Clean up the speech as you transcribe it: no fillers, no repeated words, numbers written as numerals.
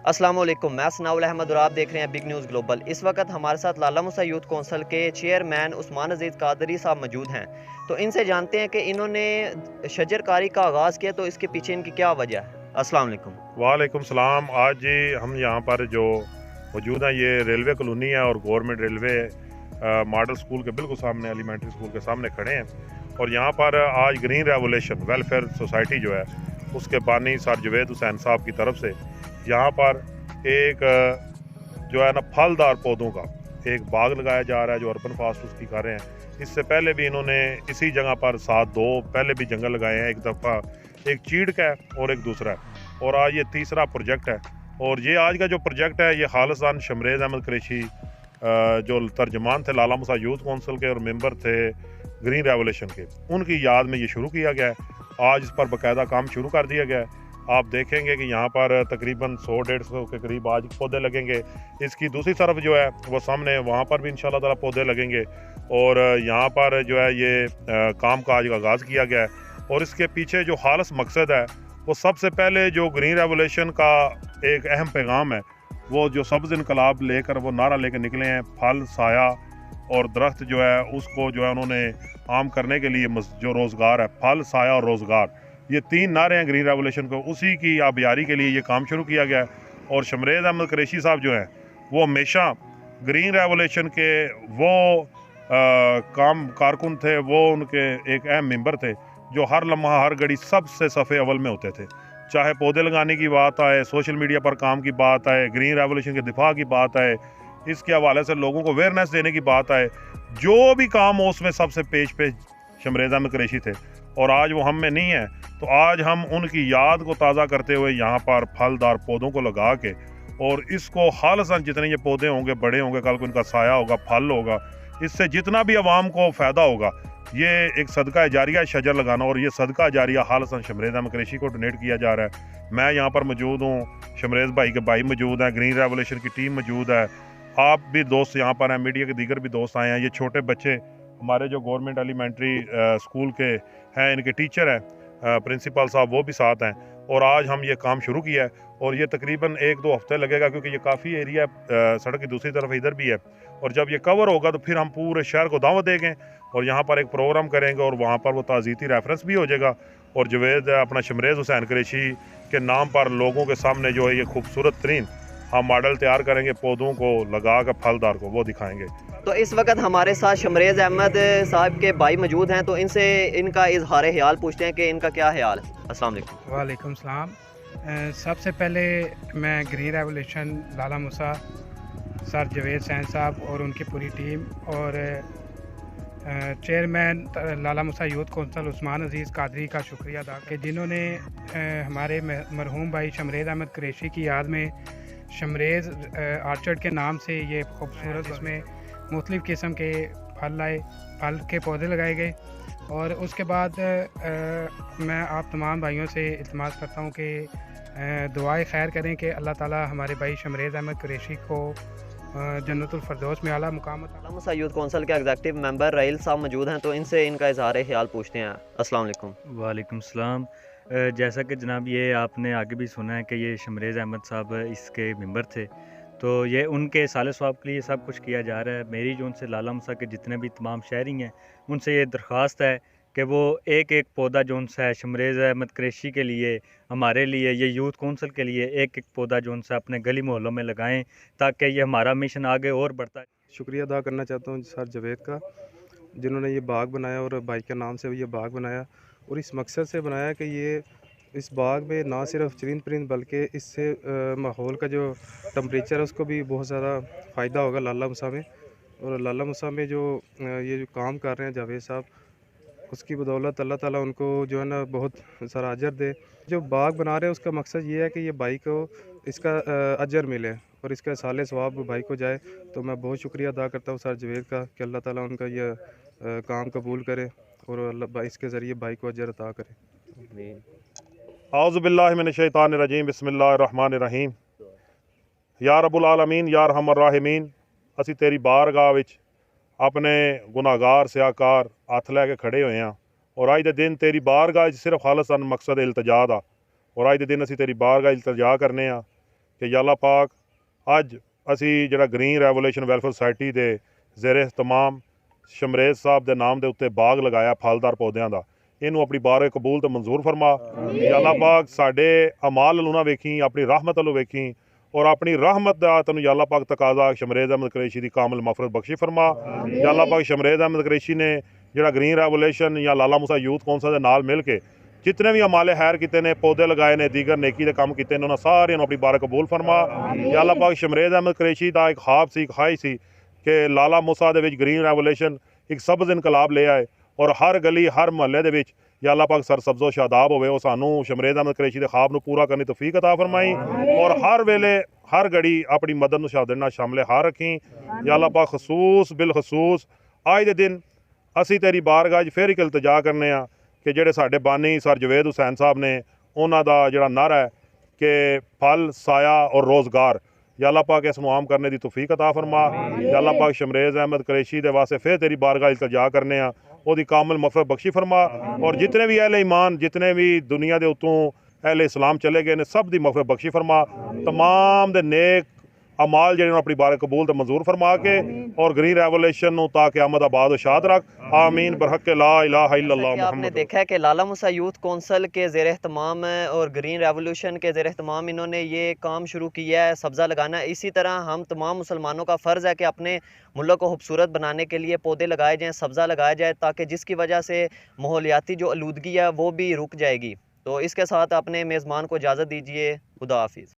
अस्सलाम वालेकुम, मैं सनाउल अहमद और आप देख रहे हैं बिग न्यूज़ ग्लोबल। इस वक्त हमारे साथ लाला मुसा यूथ कौंसिल के चेयरमैन उस्मान अजीज़ कादरी साहब मौजूद हैं। तो इनसे जानते हैं कि इन्होंने शजरकारी का आगाज़ किया, तो इसके पीछे इनकी क्या वजह है। अस्सलाम वालेकुम। वालेकुम सलाम। आज जी हम यहाँ पर जो मौजूद हैं ये रेलवे कॉलोनी है और गवर्नमेंट रेलवे मॉडल स्कूल के बिल्कुल सामने, एलिमेंट्री स्कूल के सामने खड़े हैं। और यहाँ पर आज ग्रीन रेवोल्यूशन वेलफेयर सोसाइटी जो है उसके बानी सर जवेद हुसैन साहब की तरफ से यहाँ पर एक जो है ना फलदार पौधों का एक बाग लगाया जा रहा है जो अर्बन फास्ट उसकी कर रहे हैं। इससे पहले भी इन्होंने इसी जगह पर साथ दो पहले भी जंगल लगाए हैं, एक दफ़ा एक चीड़ का है और एक दूसरा है, और आज ये तीसरा प्रोजेक्ट है। और ये आज का जो प्रोजेक्ट है ये खालिसान शमरेज़ अहमद कुरैशी जो तर्जमान थे लाला मुसा यूथ कौंसिल के और मेंबर थे ग्रीन रेवोल्यूशन के, उनकी याद में ये शुरू किया गया है। आज इस पर बाकायदा काम शुरू कर दिया गया है। आप देखेंगे कि यहाँ पर तकरीबन 100-150 के करीब आज पौधे लगेंगे। इसकी दूसरी तरफ जो है वो सामने वहाँ पर भी इंशाल्लाह ताला पौधे लगेंगे। और यहाँ पर जो है ये काम का आज का आगाज़ किया गया है। और इसके पीछे जो खालिस मकसद है वो सबसे पहले जो ग्रीन रेवोल्यूशन का एक अहम पैगाम है, वो जो सब्ज़ इनकलाब लेकर वो नारा लेकर निकले हैं, फल साया और दरख्त जो है उसको जो है उन्होंने आम करने के लिए जो रोज़गार है, फल साया और रोज़गार, ये तीन नारे हैं ग्रीन रेवोल्यूशन को, उसी की आबियारी के लिए ये काम शुरू किया गया है। और शमरेज़ अहमद कुरैशी साहब जो हैं वो हमेशा ग्रीन रेवोल्यूशन के वो काम कारकुन थे, वो उनके एक अहम मेंबर थे जो हर लम्हा हर घड़ी सबसे सफ़े अव्वल में होते थे। चाहे पौधे लगाने की बात आए, सोशल मीडिया पर काम की बात आए, ग्रीन रेवोल्यूशन के दिफा की बात आए, इसके हवाले से लोगों को अवेयरनेस देने की बात आए, जो भी काम हो उसमें सबसे पेश पे शमरेज़ अहमद कुरैशी थे। और आज वो हम में नहीं है, तो आज हम उनकी याद को ताज़ा करते हुए यहाँ पर फलदार पौधों को लगा के और इसको खालिसन जितने ये पौधे होंगे बड़े होंगे, कल को इनका साया होगा, फल होगा, इससे जितना भी आवाम को फ़ायदा होगा, ये एक सदका जारिया शजर लगाना। और ये सदका जारिया खालिसन शमरेज़ अहमद कुरैशी को डोनेट किया जा रहा है। मैं यहाँ पर मौजूद हूँ, शमरेज़ भाई के भाई मौजूद हैं, ग्रीन रेवोल्यूशन की टीम मौजूद है, आप भी दोस्त यहाँ पर हैं, मीडिया के दीगर भी दोस्त आए हैं। ये छोटे बच्चे हमारे जो गवर्नमेंट एलिमेंट्री स्कूल के हैं, इनके टीचर हैं, प्रिंसिपल साहब वो भी साथ हैं। और आज हम ये काम शुरू किया है और ये तकरीबन 1-2 हफ्ते लगेगा, क्योंकि ये काफ़ी एरिया सड़क की दूसरी तरफ इधर भी है। और जब ये कवर होगा तो फिर हम पूरे शहर को दावत देंगे और यहाँ पर एक प्रोग्राम करेंगे और वहाँ पर वो ताज़ीती रेफरेंस भी हो जाएगा। और जवेद अपना शमरेज़ हुसैन कुरैशी के नाम पर लोगों के सामने जो है ये खूबसूरत तरीन हम मॉडल तैयार करेंगे, पौधों को लगा कर फलदार को वो दिखाएंगे। तो इस वक्त हमारे साथ शमरेज़ अहमद साहब के भाई मौजूद हैं, तो इनसे इनका इजहार ख्याल पूछते हैं कि इनका क्या ख्याल है। अस्सलाम वालेकुम। वालेकुम सलाम। सबसे पहले मैं ग्रीन रेवोल्यूशन लाला मुसा सर जवेद सैन साहब और उनकी पूरी टीम और चेयरमैन लाला मुसा यूथ कौंसिल उस्मान अजीज़ कादरी का शुक्रिया अदा कि जिन्होंने हमारे मरहूम भाई शमरेज़ अहमद कुरैशी की याद में शमरेज़ आर्चर्ड के नाम से ये खूबसूरत, इसमें मुख्तलिफ़ किस्म के फल के पौधे लगाए गए। और उसके बाद मैं आप तमाम भाइयों से इल्तिमास करता हूँ कि दुआएं खैर करें कि अल्लाह ताला हमारे भाई शमरेज़ अहमद कुरैशी को जन्नतुल फरदौस में आला मुकाम। लाला मुसा यूथ कौंसिल के एग्जीक्यूटिव मेंबर राइल साहब मौजूद हैं, तो इनसे इनका इजहार ख्याल पूछते हैं। अस्सलाम वालेकुम। वालेकुम सलाम। जैसा कि जनाब ये आपने आगे भी सुना है कि ये शमरेज़ अहमद साहब इसके मेंबर थे, तो ये उनके साले सवाब के लिए सब कुछ किया जा रहा है। मेरी जो उनसे लाला मुसा के जितने भी तमाम शहरी हैं उनसे ये दरख्वास्त है कि वो एक एक पौधा जो उनसे है शमरेज़ अहमद कुरैशी के लिए, हमारे लिए, ये यूथ कौंसिल के लिए एक एक पौधा जो उनसे अपने गली मोहल्लों में लगाएं, ताकि ये हमारा मिशन आगे और बढ़ता है। शुक्रिया अदा करना चाहता हूँ सर जवेद का, जिन्होंने ये बाग बनाया और भाई के नाम से ये बाग बनाया। और इस मकसद से बनाया कि ये इस बाग में ना सिर्फ चरिंद परिंद बल्कि इससे माहौल का जो टम्परेचर है उसको भी बहुत ज़्यादा फ़ायदा होगा लाला मुसा में। और लाला मुसा में जो ये जो काम कर रहे हैं जावेद साहब, उसकी बदौलत अल्लाह ताला उनको जो है ना बहुत सारा अजर दे। जो बाग बना रहे हैं उसका मकसद ये है कि ये भाई को इसका अजर मिले और इसका साले सवाब भाई को जाए। तो मैं बहुत शुक्रिया अदा करता हूँ सर जवेद का कि अल्लाह ताला उनका यह काम कबूल करे और अल्लाह इसके ज़रिए भाई को अजर अता करे। औज़ुबिल्लाहि मिनश्शैतानिर्रजीम, बिस्मिल्लाहिर्रहमानिर्रहीम। या रब्बुल आलमीन या अरहमर राहिमीन, असी तेरी बारगाह विच अपने गुनाहगार सियाकार हत्थ लैके खड़े होए हैं और अज दे दिन तेरी बारगाह सिर्फ खालिसन मकसद इल्तजा दा। और अज दे दिन असी तेरी बारगाह इल्तजा करने ਕਿ ਯਾ ਅੱਲਾ ਪਾਕ ਅੱਜ ਅਸੀਂ ਜਿਹੜਾ ਗ੍ਰੀਨ ਰੈਵੋਲੂਸ਼ਨ ਵੈਲਫੇਅਰ ਸੁਸਾਇਟੀ ਦੇ ਜ਼ੇਰੇ ਇਹਤਮਾਮ ਸ਼ਮਰੇਜ਼ ਸਾਹਿਬ ਦੇ ਨਾਮ ਦੇ ਉੱਤੇ ਬਾਗ ਲਗਾਇਆ ਫਲਦਾਰ ਪੌਦਿਆਂ ਦਾ, ਇਹਨੂੰ ਆਪਣੀ ਬਾਰੇ ਕਬੂਲ ਤੇ ਮਨਜ਼ੂਰ ਫਰਮਾ। ਯਾ ਅੱਲਾ ਪਾਕ ਸਾਡੇ ਅਮਾਲ ਵੱਲੋਂ ਨਾ ਵੇਖੀ, ਆਪਣੀ ਰਹਿਮਤ ਵੱਲੋਂ ਵੇਖੀ, और अपनी रहमत दा तैनूं या अल्लाह पाक तकाजा शमरेज़ अहमद कुरैशी दी कामिल मफरत बख्शी फरमा। या अल्लाह पाक शमरेज़ अहमद कुरैशी ने जिहड़ा ग्रीन रेवोल्यूशन या लाला मूसा यूथ कौंसल दे नाल मिल के जितने भी अमाले खैर किते ने, पौधे लगाए ने, दीगर नेकी दे काम किते ने, उन्होंने सारियां नूं अपनी बारक कबूल फरमा। या अल्लाह पाक शमरेज़ अहमद कुरैशी दा एक ख्वाब सी, ख्वाहिश सी कि लाला मूसा दे विच ग्रीन रेवोल्यूशन एक सबज़ इनकलाब ले आए और हर गली हर महल्ले दे विच या अल्लाह पाक सरसब्ज़ो शादाब होवे। वो सानू शमरेज़ अहमद कुरैशी दे ख्वाब नूं पूरा करने की तौफीक अता फरमाई और हर वेले हर घड़ी अपनी मदद नूं शामिल हार रखी। या अल्लाह पाक खसूस बिल खसूस अज दे दिन असी तेरी बारगाह फिर एक इल्तजा करने आ कि जेड़े साडे बानी सर जवेद हुसैन साहब ने, उन्हां दा जिहड़ा नारा है कि फल साया और रोज़गार, या अल्लाह पाक इस नूं आम करने की तौफीक अता फरमा। या अल्लाह पाक शमरेज़ अहमद कुरैशी दे वास्ते फिर तेरी बारगाह इल्तजा करने आ, ਉਹਦੀ ਕਾਮਿਲ ਮਗਫਰਤ ਬਖਸ਼ੀ ਫਰਮਾ और जितने भी अहले ईमान, जितने भी दुनिया के उतों अहले इस्लाम चले गए ने, सब की मगफरत बख्शी फरमा। तमाम दे नेक अमाल जिहड़े अपनी बारे कबूल तो मंजूर फरमा के और ग्रीन रेवोल्यूशन नूं ता क़यामत आबाद शाद रख, आमीन बरहक ला इलाहा इल्लल्लाह आपने मुहम्मद। देखा है कि लाला मूसा यूथ कौंसल के ज़ेर एहतमाम और ग्रीन रेवोल्यूशन के ज़ेर एहतमाम इन्होंने ये काम शुरू किया है, सब्ज़ा लगाना। इसी तरह हम तमाम मुसलमानों का फ़र्ज़ है कि अपने मुल्क को खूबसूरत बनाने के लिए पौधे लगाए जाएँ, सब्ज़ा लगाया जाए, ताकि जिसकी वजह से माहौलियाती जो आलूदगी है वो भी रुक जाएगी। तो इसके साथ अपने मेज़बान को इजाज़त दीजिए। खुदा हाफिज़।